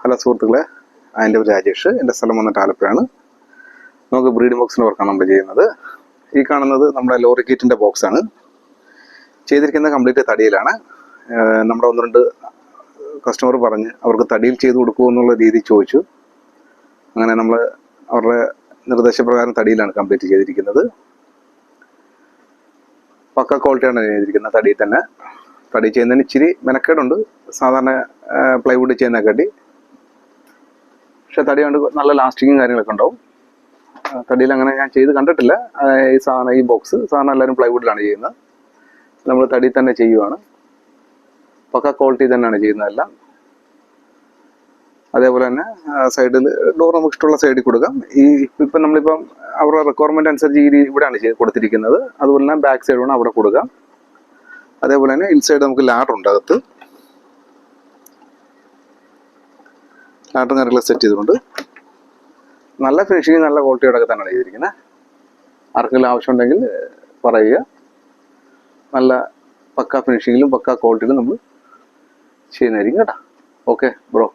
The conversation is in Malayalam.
ഹലോ സുഹൃത്തുക്കളെ, എൻ്റെ പേര് രാജേഷ്. എൻ്റെ സ്ഥലം വന്നിട്ട് ആലപ്പുഴയാണ്. നമുക്ക് ബ്രീഡിംഗ് ബോക്സിൻ്റെ വർക്കാണ് നമ്മൾ ചെയ്യുന്നത്. ഈ കാണുന്നത് നമ്മുടെ ലോറി കിറ്റിൻ്റെ ബോക്സാണ്. ചെയ്തിരിക്കുന്നത് കംപ്ലീറ്റ് തടിയിലാണ്. നമ്മുടെ 1-2 കസ്റ്റമർ പറഞ്ഞ് അവർക്ക് തടിയിൽ ചെയ്ത് കൊടുക്കുമോ എന്നുള്ള രീതി ചോദിച്ചു. അങ്ങനെ നമ്മൾ അവരുടെ നിർദ്ദേശപ്രകാരം തടിയിലാണ് കംപ്ലീറ്റ് ചെയ്തിരിക്കുന്നത്. പക്ക ക്വാളിറ്റിയാണ് ചെയ്തിരിക്കുന്നത്. തടിയിൽ തന്നെ. തടി ചെയ്യുന്നതിന് ഇച്ചിരി മെനക്കേടുണ്ട് സാധാരണ പ്ലൈവുഡ് ചെയ്യുന്നതിനെക്കാട്ടി. പക്ഷെ തടി കൊണ്ട് നല്ല ലാസ്റ്റിങ്ങും കാര്യങ്ങളൊക്കെ ഉണ്ടാവും. തടിയിൽ അങ്ങനെ ഞാൻ ചെയ്ത് കണ്ടിട്ടില്ല. ഈ ബോക്സ് സാധാരണ എല്ലാവരും പ്ലൈവുഡിലാണ് ചെയ്യുന്നത്. നമ്മൾ തടി തന്നെ ചെയ്യുവാണ്. പക്ക ക്വാളിറ്റി തന്നെയാണ് ചെയ്യുന്നതെല്ലാം. അതേപോലെ തന്നെ സൈഡിൽ ഡോർ നമുക്ക് ഇഷ്ടമുള്ള സൈഡിൽ കൊടുക്കാം. ഇപ്പം നമ്മളിപ്പം അവരുടെ റിക്വയർമെൻറ്റ് അനുസരിച്ച് ഇവിടെയാണ് കൊടുത്തിരിക്കുന്നത്. അതുപോലെ തന്നെ ബാക്ക് സൈഡ് വേണം അവിടെ കൊടുക്കാം. അതേപോലെ തന്നെ ഇൻസൈഡ് നമുക്ക് ലാഡർ ഉണ്ട്. അകത്ത് ലാഡർ കാര്യങ്ങൾ സെറ്റ് ചെയ്തിട്ടുണ്ട്. നല്ല ഫിനിഷിങ് നല്ല ക്വാളിറ്റിയോടൊക്കെ തന്നെയാണ് ചെയ്തിരിക്കുന്നത്. ആർക്കെങ്കിലും ആവശ്യമുണ്ടെങ്കിൽ പറയുക. നല്ല പക്ക ഫിനിഷിങ്ങിലും പക്ക ക്വാളിറ്റിയിലും നമ്മൾ ചെയ്യുന്നതായിരിക്കും കേട്ടോ. Okay bro.